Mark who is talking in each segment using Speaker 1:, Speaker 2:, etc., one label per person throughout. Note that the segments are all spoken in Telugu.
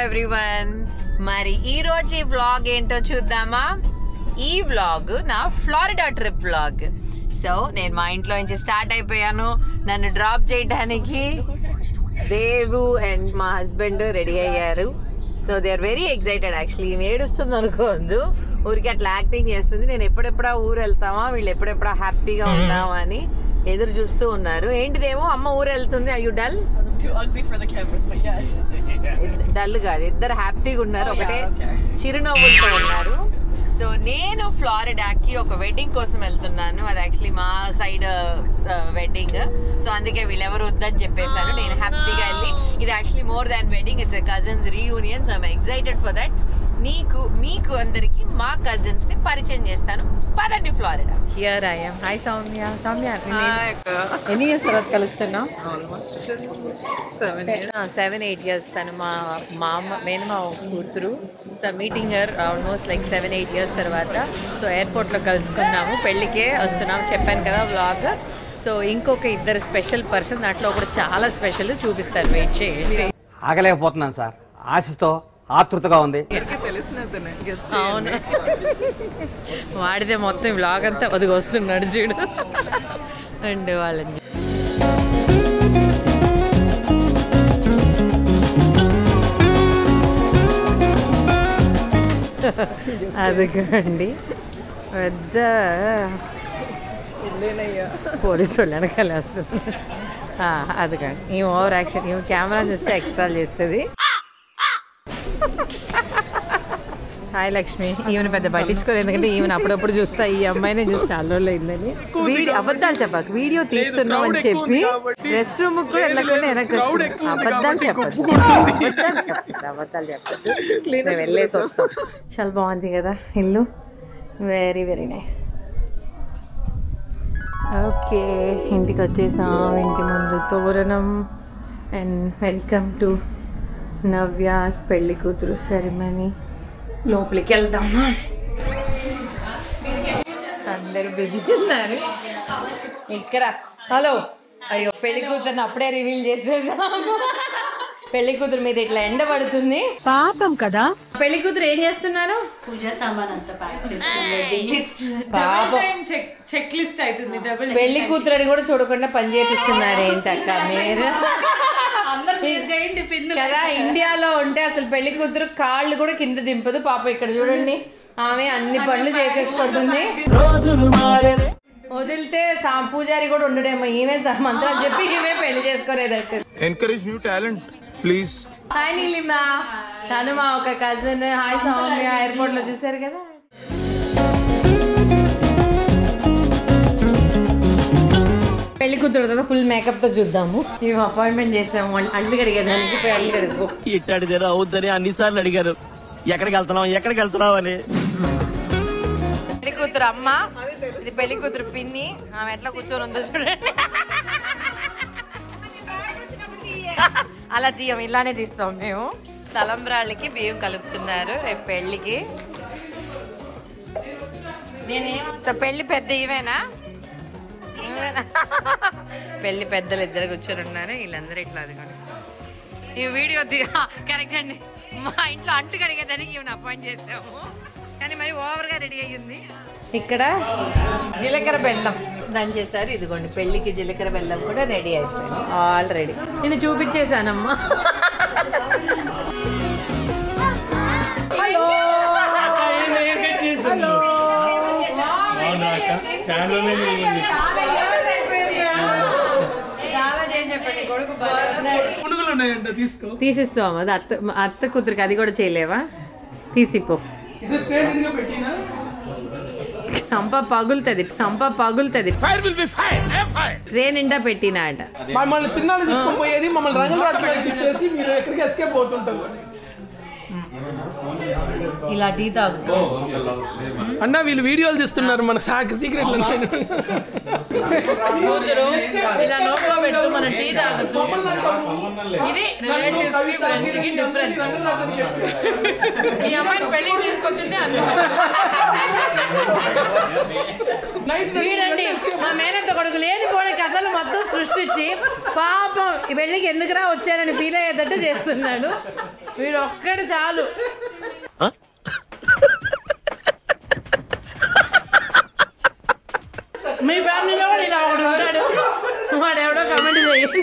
Speaker 1: ఎవ్రీవన్. మరి ఈ రోజు ఈ వ్లాగ్ ఏంటో చూద్దామా? ఈ వ్లాగ్ నా ఫ్లోరిడా ట్రిప్ వ్లాగ్. సో నేను మా ఇంట్లో నుంచి స్టార్ట్ అయిపోయాను. నన్ను డ్రాప్ చేయడానికి దేవు అండ్ మా హస్బెండ్ రెడీ అయ్యారు. So they are very excited. Actually ఈమె ఏడుస్తుంది అనుకోవద్దు, ఊరికి అట్లా యాక్టింగ్ చేస్తుంది. నేను ఎప్పుడెప్పుడా ఊరు వెళ్తామా, వీళ్ళు ఎప్పుడెప్పుడా హ్యాపీగా ఉన్నామా అని ఎదురు చూస్తూ ఉన్నారు. ఏంటిదేమో అమ్మ ఊరు వెళ్తుంది. అయ్యూ డల్ డల్ కాదు, ఇద్దరు హ్యాపీగా ఉన్నారు, ఒకటే చిరునవ్వులతో ఉన్నారు. సో నేను ఫ్లోరిడాకి ఒక వెడ్డింగ్ కోసం వెళ్తున్నాను. అది యాక్చువల్లీ మా సైడ్ వెడ్డింగ్. సో అందుకే వీళ్ళెవరు వద్దని చెప్పేశారు. నేను హ్యాపీగా వెళ్ళి, ఇది actually more than wedding, it's cousins reunion. So I'm excited for that. మీకు అందరికి మా కజిన్స్ ని పరిచయం చేస్తాను. పదండి Florida. Here I am. Hi Soumya. Soumya ఎన్ని ఇయర్స్ తర్వాత కలుస్తున్నాం? 7-8 ఇయర్స్. తను మా మేనమా కూతురు. So meeting almost like 7-8 years తర్వాత. సో ఎయిర్పోర్ట్లో కలుసుకున్నాము. పెళ్ళికే వస్తున్నాము చెప్పాను కదా వ్లాగ్. సో ఇంకొక ఇద్దరు స్పెషల్ పర్సన్, దాంట్లో ఒకటి చాలా స్పెషల్, చూపిస్తాను. వెయిట్ చేయండి.
Speaker 2: ఆగలేకపోతున్నాను సార్, ఆశతో ఆతృతగా ఉంది.
Speaker 1: అవును, వాడితే మొత్తం వ్లాగ్ అంతా ఒదిగి వస్తున్నాడు చూడు. అండ్ వాళ్ళని అదిగండి పెద్ద పోలీసు వాళ్ళు వెనకాల వస్తుంది. అదిగండి ఈ ఓవర్ యాక్షన్. ఈ కెమెరా చూస్తే ఎక్స్ట్రా చేస్తుంది. హాయ్ లక్ష్మి. ఈవెన్ పెద్ద పట్టించుకోలేదు, ఎందుకంటే ఈవెన్ అప్పుడప్పుడు చూస్తా ఈ అమ్మాయిని చూసి చాలా రోజులు అయిందని. అబద్ధాలు చెప్పకు, వీడియో తీస్తున్నాం అని చెప్పి రెస్ట్ రూమ్ కూడా వెళ్ళకుండా వెనక్కి అబద్ధాలు చెప్పద్దు. అబద్ధాలు చెప్పద్దు. మేము వెళ్ళేసి వస్తాం. చాలా బాగుంది కదా ఇల్లు, వెరీ వెరీ నైస్. ఓకే, ఇంటికి వచ్చేసాం. ఇంటి ముందు తోరణం. అండ్ వెల్కమ్ టు నవ్యాస్ పెళ్లి కూతురు సెరమనీ. లోపలికి వెళ్దామా? అందరూ బిజీ ఉన్నారు ఇక్కడ. హలో, అయ్యో పెళ్లి కూతురుని అప్పుడే రివీల్ చేసేసాము. పెళ్లి కూతురు మీద ఇట్లా ఎండ పడుతుంది, పాపం కదా. పెళ్లి కూతురు ఏం చేస్తున్నారు?
Speaker 3: పూజా సామాన్ అంతా ప్యాక్ చేస్తుంది. చెక్ లిస్ట్ అవుతుంది.
Speaker 1: పెళ్లి కూతురు అని కూడా చూడకుండా పని చేపిస్తున్నారు ఏంటక్క మీరు కదా? ఇండియాలో ఉంటే అసలు పెళ్లి కూతురు కాళ్ళు కూడా కింద దింపదు. పాప ఇక్కడ చూడండి, ఆమె అన్ని పనులు చేసేసుకుంటుంది. వదిలితే పూజారి కూడా ఉండడేమో, ఈమె మంత్రాలు చెప్పి ఈమె పెళ్లి చేసుకునేదట్టు.
Speaker 4: Encourage new talent please.
Speaker 1: Hi Neelima, తను మా ఒక కజిన్. హాయ్ సౌమ్య. ఎయిర్పోర్ట్ లో చూసారు కదా. పెళ్లి కూతురు కదా ఫుల్ మేకప్ తో చూద్దాము. మేము అపాయింట్మెంట్ చేసాము అంట్లు కడిగేదానికి. పోయి అల్లు కడుగు.
Speaker 2: ఇట్టాడిదేదో అవుద్దని అన్నిసార్లు అడిగారు, ఎక్కడికి వెళ్తున్నావు అని.
Speaker 1: పెళ్లి కూతురు అమ్మ, ఇది పెళ్లి కూతురు పిన్ని. ఆమె ఎట్లా కూర్చొని ఉందో చూడండి. అలా తీయం, ఇలానే తీస్తాం మేము. తలంబ్రాళ్ళకి బియ్యం కలుపుతున్నారు రేపు పెళ్లికి. సో పెళ్లి పెద్ద ఇవేనా? పెళ్లి పెద్దలు ఇద్దరు కూర్చొని ఉన్నారు. వీళ్ళందరూ ఇట్లా అదిగోండి. ఈ వీడియో కరెక్ట్ అండి. మా ఇంట్లో అంట్లు కడిగేదానికి ఈమెను అపాయింట్ చేసాము, కానీ మరి ఓవర్గా రెడీ అయ్యింది. ఇక్కడ జీలకర్ర బెల్లం దంచేసారు. ఇదిగోండి పెళ్లికి జీలకర్ర బెల్లం కూడా రెడీ అయిపోయింది ఆల్రెడీ. నేను చూపించేశానమ్మా. హలో తీసిస్తామా? అత్త కూతురికి అది కూడా చేయలేవా? తీసిపో. టంప పగులుతుంది, ట్రే నిండా పెట్టినాట.
Speaker 5: మమ్మల్ని తిన్నాను తీసుకొని పోయేది, మమ్మల్ని రంగులు మీరు ఎక్కడికి ఎస్కేప్ అవుతుంటారు.
Speaker 1: ఇలా టీ తాగుతూ
Speaker 5: అన్న వీళ్ళు వీడియోలు తీస్తున్నారు మన సీక్రెట్.
Speaker 1: కూతురు ఇలా నోట్లో పెడుతూ మనం టీ తాగుతూ. ఇది రిలేటివ్స్ కి ఫ్రెండ్స్ కి డిఫరెన్స్. ఈ అమ్మాయిని పెళ్లి తీసుకొచ్చింది అందుకు. వీడండి మా మేనత్త కొడుకు లేనిపోయిన కథలు మొత్తం సృష్టించి పాపం పెళ్లికి ఎందుకురా వచ్చారని ఫీల్ అయ్యేటట్టు చేస్తున్నాడు. వీడు ఒక్కడు చాలు. మీ ఫ్యామిలీలో కూడా ఇలా ఒకడు ఉంటాడు, వాడు ఎవడో కమెంట్ చేయండి.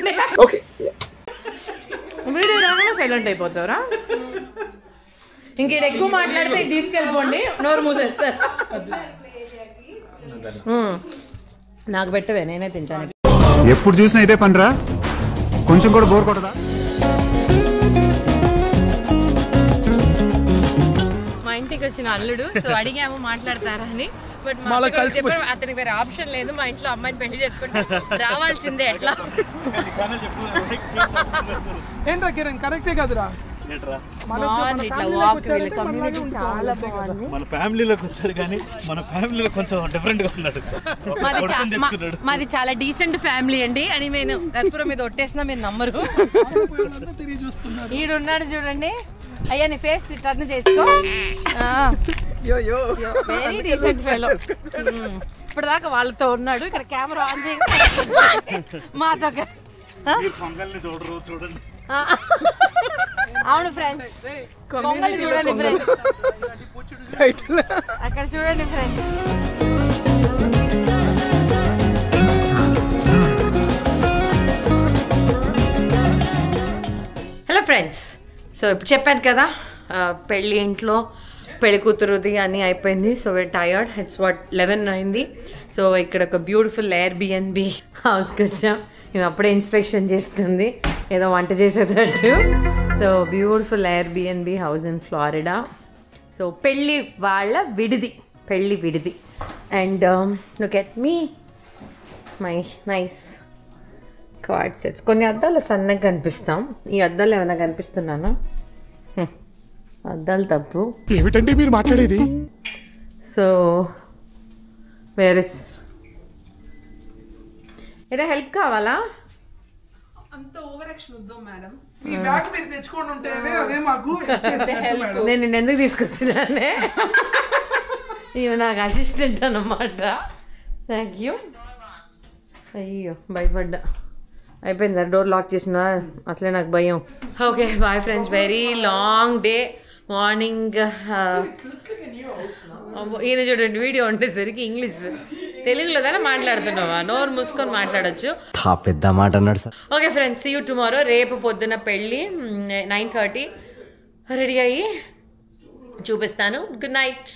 Speaker 1: వీడియో రాగానే సైలెంట్ అయిపోతారా? ఇంకేడ ఎక్కువ మాట్లాడితే తీసుకెళ్ళిపోండి, నోరు మూసేస్తారు. నాకు పెట్టవే, నేనే తింటాను.
Speaker 6: ఎప్పుడు చూసినా ఇదే పనిరా, కొంచెం కూడా బోర్ కొట్టదా?
Speaker 1: మా ఇంటికి వచ్చిన అల్లుడు, సో అడిగాము మాట్లాడతారా అని. బట్ అతనికి వేరే ఆప్షన్ లేదు, మా ఇంట్లో అమ్మాయిని పెళ్లి చేసుకుంటే రావాల్సిందే. ఎట్లా
Speaker 5: ఏంట్రా కిరణ్, కరెక్టే కదరా?
Speaker 7: మన ఫ్యామిలీలోకి వచ్చాడు కానీ మన ఫ్యామిలీలో కొంచెం డిఫరెంట్ గా ఉన్నాడు.
Speaker 1: మాది చాలా డీసెంట్ ఫ్యామిలీ అండి అని నేను కర్పూరం మీద ఒట్టేసినా మీరు నమ్మరు. ఈడున్నాడు చూడండి. అయ్యా నీ ఫేస్ టర్న్ చేసుకో. Very decent fellow. ఇప్పటిదాకా వాళ్ళతో ఉన్నాడు, ఇక్కడ కెమెరా ఆన్ చేసి మాతో.
Speaker 7: చూడండి.
Speaker 1: అవును ఫ్రెండ్స్, కొంగలు చూడండి ఫ్రెండ్స్, అక్కడ చూడండి ఫ్రెండ్స్. హలో ఫ్రెండ్స్, సో ఇప్పుడు చెప్పాను కదా పెళ్ళి ఇంట్లో పెళ్లి కూతురుది అని అయిపోయింది. So we are tired. It's what 11 అయింది. సో ఇక్కడ ఒక బ్యూటిఫుల్ Airbnb హౌస్కి వచ్చాం. మేము అప్పుడే ఇన్స్పెక్షన్ చేస్తుంది, ఏదో వంట చేసేటట్టు. So beautiful Airbnb house in Florida. So పెళ్ళి వాళ్ళ విడిది, పెళ్ళి విడిది. And look at me, my nice card sets. కొన్ని అద్దాలు సన్నగా కనిపిస్తాం, ఈ అద్దాలు ఏమైనా కనిపిస్తున్నానా? అద్దాలు తప్పు.
Speaker 6: ఏమిటండి మీరు మాట్లాడేది?
Speaker 1: సో వేరస్ ఏదో హెల్ప్ కావాలా?
Speaker 5: అంత ఓవర్ యాక్షన్ వద్దాం మేడం. ఈ బ్యాగ్ మీరు తెచ్చుకొని ఉంటేనే అదే మాకు హెల్ప్.
Speaker 1: నేను నిన్ను ఎందుకు తీసుకొచ్చినానే? ఇవి నాకు అసిస్టెంట్ అన్నమాట. Thank you. అయ్యో భయపడ్డా. అయిపోయిందా? డోర్ లాక్ చేసిన అసలే నాకు భయం. Okay bye friends, very long day. Morning ఈయన చూడండి, వీడియో ఉండేసరికి ఇంగ్లీష్ తెలుగులో దాకా మాట్లాడుతున్నావా? నోరు మూసుకొని మాట్లాడచ్చు.
Speaker 2: పెద్ద మాట అన్నాడు sir.
Speaker 1: Okay friends, see you tomorrow. రేపు పొద్దున్న పెళ్ళి 9:30. రెడీ అయ్యి చూపిస్తాను. Good night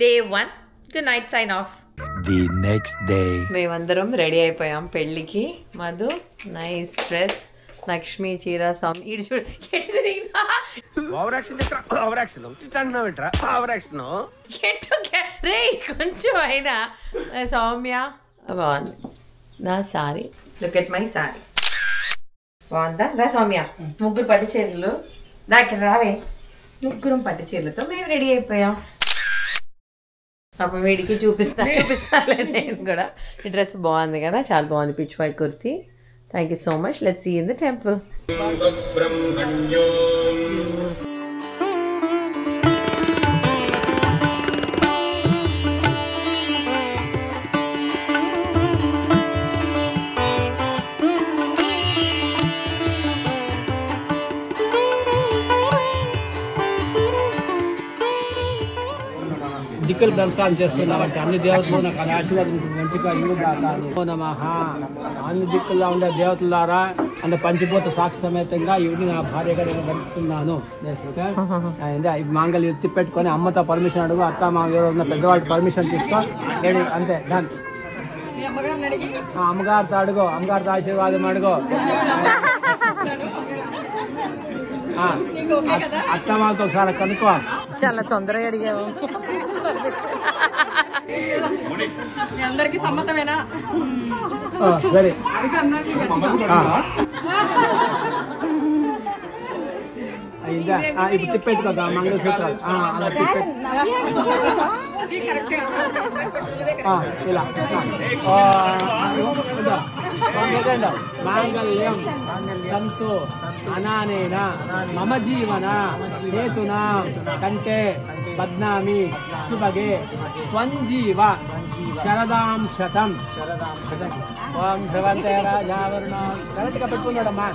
Speaker 1: day 1. Good night, sign off.
Speaker 2: The next day
Speaker 1: మేమందరం రెడీ అయిపోయాం పెళ్ళికి. మధు నైస్ డ్రెస్, లక్ష్మి చీర, సామ్ ఇటు చూడు రే కొంచెం అయినా. సౌమ్య బాగుంది నా sorry. Look at my sorry, బాగుందా? రా సౌమ్య, ముగ్గురు పట్టు చీరలు దాకి రావే. ముగ్గురం పట్టు చీరలతో మేము రెడీ అయిపోయాం. అప్పుడు వీడికి చూపిస్తాలే నేను కూడా. ఈ డ్రెస్ బాగుంది కదా, చాలా బాగుంది. Pitch white kurti. Thank you so much. Let's see you in the temple.
Speaker 8: దిక్కులు దర్శనం చేస్తున్నామంటే అన్ని దేవతలు నాకు ఆశీర్వాదం మంచిగా ఇవ్వదాకా నమః. అన్ని దిక్కుల్లో ఉండే దేవతలారా అంటే పంచిపోత సాక్షి సమేతంగా ఈవినింగ్ ఆ భార్యగా నేను పంపుతున్నాను. మాంగళ్యం ఎత్తి పెట్టుకొని అమ్మతో పర్మిషన్ అడుగు, అత్త మా ఎవరు పెద్దవాళ్ళకి పర్మిషన్ తీసుకో, అంతే డన్. అమ్మగారితో అడుగు, అమ్మగారితో ఆశీర్వాదం అడుగు. అత్త మాకు ఒకసారి కనుక్కో.
Speaker 1: చాలా తొందరగా అడిగాము.
Speaker 3: అందరికి సమ్మతమేనా?
Speaker 8: సరే అయిందా? ఇప్పుడు తిప్పెట్టుకోదా మంగళసూత్రాలు అలా తిప్పెట్టు. ఇలా మాంగళ్యం తంతు అనానేన మమ జీవన హేతునా కంటే బద్నామి శుభగే త్వంజీవ శరదాం శతం. ఓం ధ్రువంతే రాజావరుణ కరెక్ట్గా పెట్టుకున్నాడమ్మా.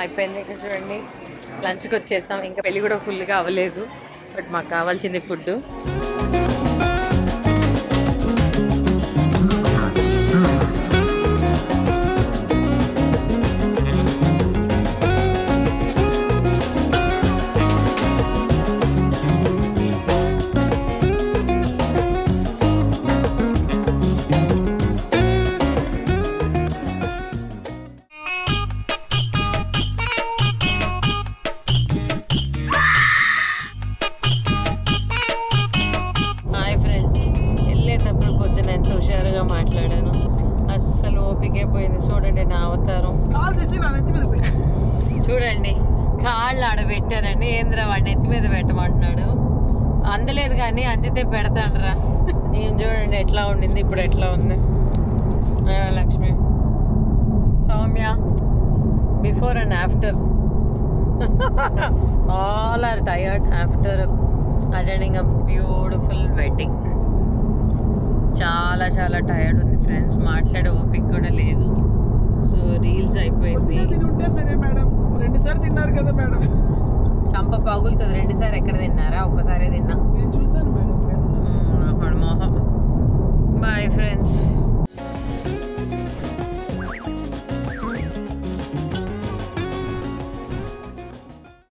Speaker 1: అయిపోయింది. ఇక్కడ చూడండి లంచ్కి వచ్చేస్తాం. ఇంకా పెళ్ళి కూడా ఫుల్గా అవ్వలేదు, బట్ మాకు కావాల్సింది ఫుడ్. మాట్లాడాను, అస్సలు ఓపికే పోయింది. చూడండి నా అవతారం, చూడండి కాళ్ళు ఆడబెట్టారండి. ఏంద్రా వాడిని ఎత్తి మీద పెట్టమంటున్నాడు. అందలేదు కానీ అందితే పెడతాడరా. నేను చూడండి ఎట్లా ఉండింది, ఇప్పుడు ఎట్లా ఉంది. Lakshmi, Soumya, before and after. All are tired after attending a beautiful wedding. చాలా చాలా టైర్డ్ ఉంది ఫ్రెండ్స్, మాట్లాడే ఓపిక కూడా లేదు. సో రీల్స్ అయిపోయింది. చంప పగులుతుంది. 2 సార్లు ఎక్కడ తిన్నారా? ఒక్కసారే తిన్నా.
Speaker 5: నేను చూసాను మేడం.
Speaker 1: మొహం. Bye friends.